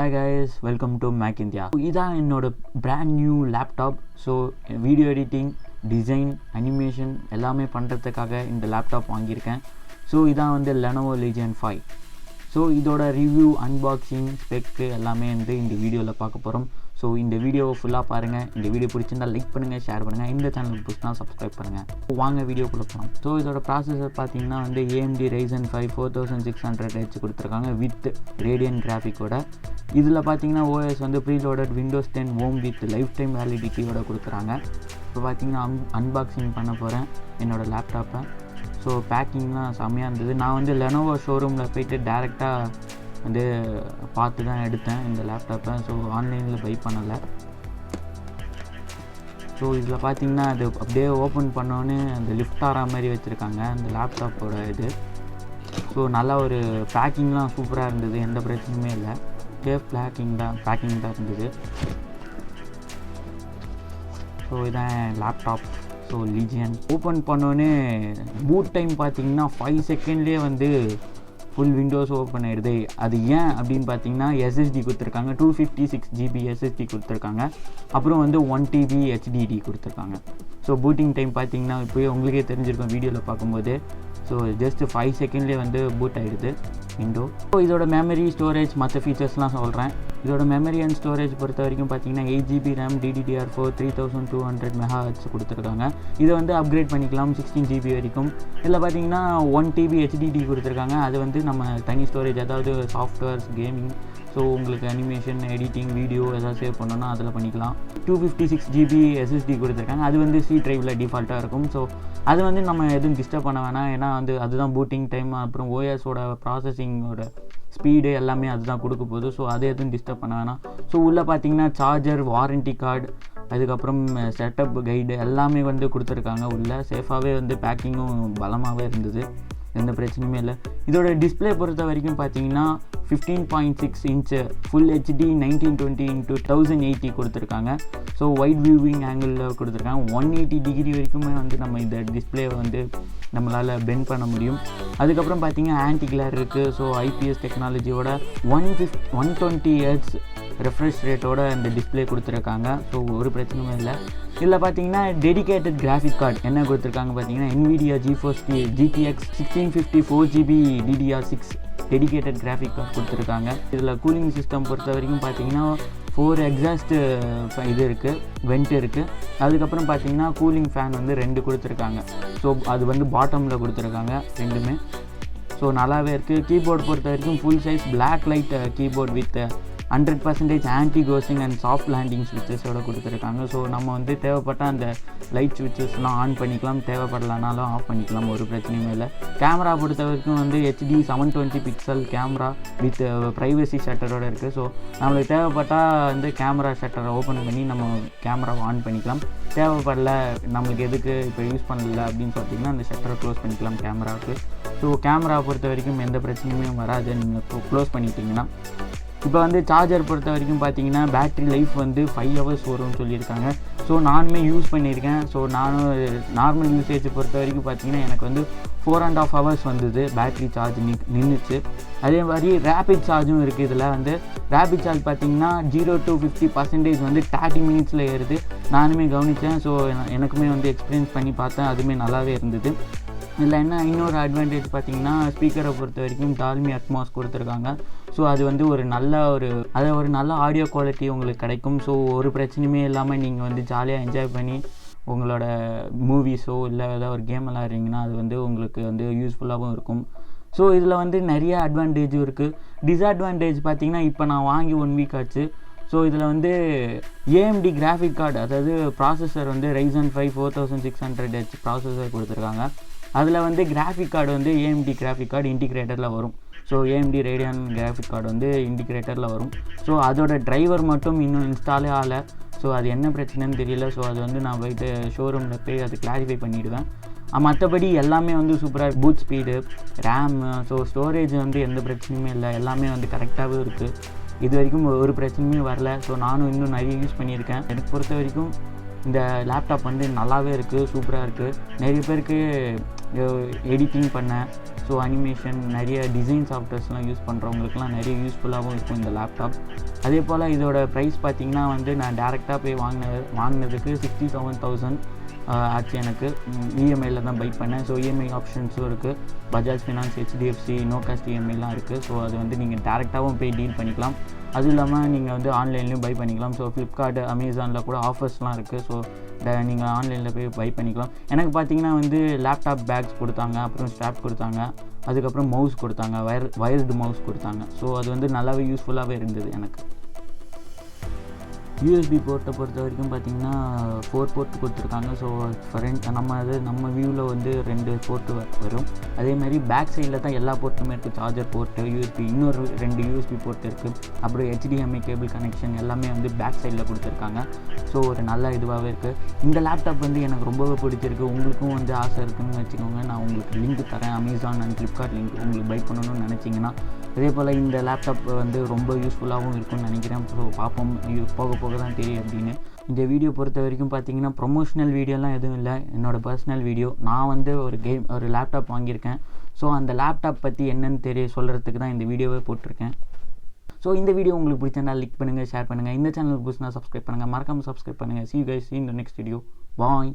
Hi guys, welcome to Mac India. இதான் என்னோட brand new laptop. So video editing, design, animation எல்லாமே பண்ணுறதுக்காக இந்த லேப்டாப் வாங்கியிருக்கேன். ஸோ இதான் வந்து Lenovo Legion 5. ஸோ இதோட ரிவ்யூ, அன்பாக்சிங், ஸ்பெக்கு எல்லாமே வந்து இந்த வீடியோவில் பார்க்க போகிறோம். ஸோ இந்த வீடியோவை ஃபுல்லாக பாருங்கள். இந்த வீடியோ பிடிச்சிருந்தால் லைக் பண்ணுங்கள், ஷேர் பண்ணுங்கள். இந்த சேனலுக்கு பிடிச்சினா சப்ஸ்கிரைப் பண்ணுங்கள். வாங்க வீடியோக்குள்ளே போகலாம். ஸோ இதோட ப்ராசஸர் பார்த்தீங்கன்னா வந்து AMD Ryzen 5 4600H கொடுத்துருக்காங்க வித் ரேடியன் கிராஃபிக்கோட. இதில் பார்த்தீங்கன்னா OS வந்து preloaded Windows 10 home with life time வேலிடிட்டியோட கொடுக்குறாங்க. இப்போ பார்த்தீங்கன்னா அன்பாக்சிங் பண்ண போகிறேன் என்னோடய லேப்டாப்பை. ஸோ பேக்கிங்லாம் செம்மையாக இருந்தது. நான் வந்து Lenovo ஷோரூமில் போய்ட்டு டேரெக்டாக வந்து பார்த்து தான் எடுத்தேன் இந்த லேப்டாப்பை. ஸோ ஆன்லைனில் பை பண்ணலை. ஸோ இதில் பார்த்தீங்கன்னா அது அப்படியே ஓப்பன் பண்ணோன்னே அந்த லிஃப்ட் ஆகிற மாதிரி வச்சுருக்காங்க அந்த லேப்டாப்போட இது. ஸோ நல்லா ஒரு பேக்கிங்லாம் சூப்பராக இருந்தது, எந்த பிரச்சனையுமே இல்லை. சேஃப் பேக்கிங் தான் இருந்தது. ஸோ இதான் லேப்டாப். ஸோ லீஜியன் ஓப்பன் பண்ணோன்னே பூட் டைம் பார்த்தீங்கன்னா 5 செகண்ட்லேயே வந்து ஃபுல் விண்டோஸ் ஓப்பன் ஆகிடுது. அது ஏன் அப்படின்னு பார்த்தீங்கன்னா SSD கொடுத்துருக்காங்க, 256 GB SSD கொடுத்துருக்காங்க. அப்புறம் வந்து 1 TB HDD கொடுத்துருக்காங்க. ஸோ பூட்டிங் டைம் பார்த்தீங்கன்னா இப்போயே உங்களுக்கே தெரிஞ்சிருக்கும் வீடியோவில் பார்க்கும்போது. ஸோ ஜஸ்ட்டு 5 செகண்ட்லேயே வந்து பூட் ஆகிடுது விண்டோ. ஸோ இதோட மெமரி, ஸ்டோரேஜ், மற்ற ஃபீச்சர்ஸ்லாம் சொல்கிறேன். இதோட மெமரி அண்ட் ஸ்டோரேஜ் பொறுத்த வரைக்கும் பார்த்தீங்கன்னா 8 GB RAM, DDR4 3200 MHz கொடுத்துருக்காங்க. இதை வந்து அப்கிரேட் பண்ணிக்கலாம் 16 GB வரைக்கும். இதில் பார்த்தீங்கன்னா 1 TB HDD கொடுத்துருக்காங்க. அது வந்து நம்ம தனி ஸ்டோரேஜ், அதாவது சாஃப்ட்வேர்ஸ், கேமிங், ஸோ உங்களுக்கு அனிமேஷன், எடிட்டிங், வீடியோ எதாவது சேவ் பண்ணோன்னா அதில் பண்ணிக்கலாம். 256 GB SSD கொடுத்துருக்காங்க. அது வந்து C ட்ரைவில் டிஃபால்ட்டாக இருக்கும். ஸோ அது வந்து நம்ம எதுவும் டிஸ்டர்ப் பண்ண வேணாம், ஏன்னா வந்து அதுதான் பூட்டிங் டைம், அப்புறம் OSோட ப்ராசஸிங்கோட ஸ்பீடு எல்லாமே அதுதான் கொடுக்க போகுது. ஸோ அதை எதுவும் டிஸ்டர்ப் பண்ண வேணாம். ஸோ உள்ளே பார்த்தீங்கன்னா சார்ஜர், வாரண்டி கார்டு, அதுக்கப்புறம் செட்டப் கைடு எல்லாமே வந்து கொடுத்துருக்காங்க. உள்ளே சேஃபாகவே வந்து பேக்கிங்கும் பலமாகவே இருந்தது, எந்த பிரச்சனையுமே இல்லை. இதோட டிஸ்பிளே பொறுத்த வரைக்கும் பார்த்தீங்கன்னா 15.6 இன்ச்சு ஃபுல் HD 1920x1080 கொடுத்துருக்காங்க. ஸோ ஒயிட் வியூவிங் ஆங்கிளில் கொடுத்துருக்காங்க. 180 டிகிரி வரைக்குமே வந்து நம்ம இந்த டிஸ்பிளேவை வந்து நம்மளால் பெண்ட் பண்ண முடியும். அதுக்கப்புறம் பார்த்தீங்கன்னா ஆன்டி கிளேர் இருக்குது. ஸோ IPS டெக்னாலஜியோட 120 Hz ரெஃப்ரெஷ் ரேட்டோட இந்த டிஸ்பிளே கொடுத்துருக்காங்க. ஸோ ஒரு பிரச்சனையும் இல்லை. இதில் பார்த்தீங்கன்னா டெடிகேட்டட் கிராஃபிக் கார்டு என்ன கொடுத்துருக்காங்க பார்த்தீங்கன்னா Nvidia GeForce Gtx 1650 4GB DDR6 dedicated graphic card கொடுத்துருக்காங்க. இதில் கூலிங் சிஸ்டம் பொறுத்த வரைக்கும் பார்த்தீங்கன்னா 4 எக்ஸாஸ்ட் இது இருக்குது, வெண்ட் இருக்குது. அதுக்கப்புறம் பார்த்தீங்கன்னா கூலிங் ஃபேன் வந்து 2 கொடுத்துருக்காங்க. ஸோ அது வந்து பாட்டமில் கொடுத்துருக்காங்க ரெண்டுமே. ஸோ நல்லாவே இருக்குது. கீபோர்டு பொறுத்த வரைக்கும் full size black light keyboard with 100% anti கோசிங் அண்ட் சாஃப்ட் லேண்டிங் ஸ்விட்சஸோடு கொடுத்துருக்காங்க. ஸோ நம்ம வந்து தேவைப்பட்ட அந்த லைட் ஸ்விட்சஸ்லாம் ஆன் பண்ணிக்கலாம், தேவைப்படலனாலும் ஆஃப் பண்ணிக்கலாம், ஒரு பிரச்சனையுமே இல்லை. கேமரா பொறுத்த வரைக்கும் வந்து HD 720 pixel camera with privacy ஷட்டரோடு இருக்குது. ஸோ நம்மளுக்கு தேவைப்பட்டால் வந்து கேமரா ஷட்டரை ஓப்பன் பண்ணி நம்ம கேமராவை ஆன் பண்ணிக்கலாம். தேவைப்படல, நம்மளுக்கு எதுக்கு இப்போ யூஸ் பண்ணல அப்படின்னு பார்த்தீங்கன்னா அந்த ஷட்டரை க்ளோஸ் பண்ணிக்கலாம் கேமராவுக்கு. ஸோ கேமரா பொறுத்த வரைக்கும் எந்த பிரச்சனையுமே வராது நீங்கள் க்ளோஸ் பண்ணிட்டீங்கன்னா. இப்போ வந்து சார்ஜர் பொறுத்த வரைக்கும் பார்த்தீங்கன்னா பேட்ரி லைஃப் வந்து 5 hours வரும்னு சொல்லியிருக்காங்க. ஸோ நானுமே யூஸ் பண்ணியிருக்கேன். ஸோ நானும் நார்மல் யூசேஜ் பொறுத்த வரைக்கும் பார்த்தீங்கன்னா எனக்கு வந்து 4.5 hours வந்தது பேட்ரி சார்ஜ் நின்றுச்சு. அதே மாதிரி ரேபிட் சார்ஜும் இருக்குது. இதில் வந்து ரேபிட் சார்ஜ் பார்த்தீங்கன்னா 0 to 50% வந்து 30 minutes ஏறுது. நானுமே கவனித்தேன். ஸோ எனக்குமே வந்து எக்ஸ்பீரியன்ஸ் பண்ணி பார்த்தேன், அதுவுமே நல்லாவே இருந்தது. இதில் என்ன இன்னொரு அட்வான்டேஜ் பார்த்தீங்கன்னா ஸ்பீக்கரை பொறுத்த வரைக்கும் டால்பி அட்மாஸ் கொடுத்துருக்காங்க. ஸோ அது வந்து ஒரு நல்ல ஆடியோ குவாலிட்டி உங்களுக்கு கிடைக்கும். ஸோ ஒரு பிரச்சனையுமே இல்லாமல் நீங்கள் வந்து ஜாலியாக என்ஜாய் பண்ணி உங்களோட மூவிஸோ இல்லை ஏதாவது ஒரு கேம் விளாட்றீங்கன்னா அது வந்து உங்களுக்கு வந்து யூஸ்ஃபுல்லாகவும் இருக்கும். ஸோ இதில் வந்து நிறைய அட்வான்டேஜும் இருக்குது. டிஸ்அட்வான்டேஜ் பார்த்தீங்கன்னா இப்போ நான் வாங்கி 1 week ஆச்சு. ஸோ இதில் வந்து AMD கிராஃபிக் கார்டு, அதாவது ப்ராசஸர் வந்து Ryzen 5 4600H ப்ராசஸர் கொடுத்துருக்காங்க. அதில் வந்து கிராஃபிக் கார்டு வந்து AMD கிராஃபிக் கார்டு இன்டிகிரேட்டரில் வரும். So AMD radian graphic card வந்து இன்டிகிரேட்டரில் வரும். ஸோ அதோட டிரைவர் மட்டும் இன்னும் இன்ஸ்டாலே ஆகலை. ஸோ அது என்ன பிரச்சனைன்னு தெரியல. ஸோ அது வந்து நான் போய்ட்டு ஷோரூமில் போய் அது கிளாரிஃபை பண்ணிவிடுவேன். மற்றபடி எல்லாமே வந்து சூப்பராக boot speed, RAM, so storage வந்து எந்த பிரச்சனையுமே இல்லை, எல்லாமே வந்து கரெக்டாகவே இருக்குது. இது வரைக்கும் ஒரு பிரச்சனையுமே வரல. ஸோ நானும் இன்னும் நிறைய யூஸ் பண்ணியிருக்கேன். எனக்கு பொறுத்த வரைக்கும் இந்த லேப்டாப் வந்து நல்லாவே இருக்குது, சூப்பராக இருக்குது. நிறைய பேருக்கு எடிட்டிங் பண்ண, ஸோ அனிமேஷன் நிறைய டிசைன் சாஃப்ட்வேர்ஸ்லாம் யூஸ் பண்ணுறவங்களுக்குலாம் நிறைய யூஸ்ஃபுல்லாகவும் இருக்கும் இந்த லேப்டாப். அதே போல் இதோட ப்ரைஸ் பார்த்திங்கன்னா வந்து நான் டேரெக்டாக போய் வாங்கினதுக்கு 67,000 ஆச்சு. எனக்கு இஎம்ஐயில் தான் பை பண்ணேன். ஸோ இஎம்ஐ ஆப்ஷன்ஸும் இருக்குது. Bajaj finance, HDFC, no cost இஎம்ஐலாம் இருக்குது. ஸோ அது வந்து நீங்கள் டேரெக்டாகவும் போய் டீல் பண்ணிக்கலாம். அதுவும் இல்லாமல் நீங்கள் வந்து ஆன்லைன்லேயும் பை பண்ணிக்கலாம். ஸோ ஃப்ளிப்கார்ட், அமேசானில் கூட ஆஃபர்ஸ்லாம் இருக்குது. ஸோ நீங்கள் ஆன்லைனில் போய் பை பண்ணிக்கலாம். எனக்கு பார்த்தீங்கன்னா வந்து லேப்டாப் பேக்ஸ் கொடுத்தாங்க, அப்புறம் ஸ்ட்ராப் கொடுத்தாங்க, அதுக்கப்புறம் மவுஸ் கொடுத்தாங்க, வயர்டு மவுஸ் கொடுத்தாங்க. ஸோ அது வந்து நல்லாவே யூஸ்ஃபுல்லாகவே இருந்தது எனக்கு. யூஎஸ்பி போர்ட்டை பொறுத்த வரைக்கும் பார்த்திங்கன்னா 4 போர்ட் கொடுத்துருக்காங்க. ஸோ நம்ம வியூவில் வந்து 2 போர்ட்டு வரும். அதேமாதிரி பேக் சைடில் தான் எல்லா போர்ட்டுமே இருக்குது. சார்ஜர் போர்ட்டு, யூஎஸ்பி, இன்னொரு 2 யூஎஸ்பி போர்ட் இருக்குது. அப்புறம் HDMI கேபிள் கனெக்ஷன் எல்லாமே வந்து பேக் சைடில் கொடுத்துருக்காங்க. ஸோ ஒரு நல்ல இதுவாகவே இருக்குது. இந்த லேப்டாப் வந்து எனக்கு ரொம்பவே பிடிச்சிருக்கு. உங்களுக்கும் வந்து ஆசை இருக்குதுன்னு வச்சுக்கோங்க. நான் உங்களுக்கு லிங்க் தரேன், அமேசான் அண்ட் ஃப்ளிப்கார்ட் லிங்க். உங்களுக்கு பை பண்ணணும்னு நினச்சிங்கன்னா அதே போல் இந்த லேப்டாப் வந்து ரொம்ப யூஸ்ஃபுல்லாகவும் இருக்கும்னு நினைக்கிறேன். ஸோ பார்ப்போம், போக போக தான் தெரியும் அப்படின்னு. இந்த வீடியோ பொறுத்த வரைக்கும் பார்த்தீங்கன்னா ப்ரொமோஷனல் வீடியோலாம் எதுவும் இல்லை, என்னோடய பர்சனல் வீடியோ. நான் வந்து ஒரு லேப்டாப் வாங்கியிருக்கேன். ஸோ அந்த லேப்டாப் பற்றி என்னன்னு சொல்கிறதுக்கு தான் இந்த வீடியோவே போட்டிருக்கேன். ஸோ இந்த வீடியோ உங்களுக்கு பிடிச்சிருந்தா லைக் பண்ணுங்கள், ஷேர் பண்ணுங்கள். இந்த சேனலுக்கு புதுசுனா சப்ஸ்கிரைப் பண்ணுங்கள், மறக்காமல் சப்ஸ்கிரைப் பண்ணுங்கள். See you guys in the next video. Bye.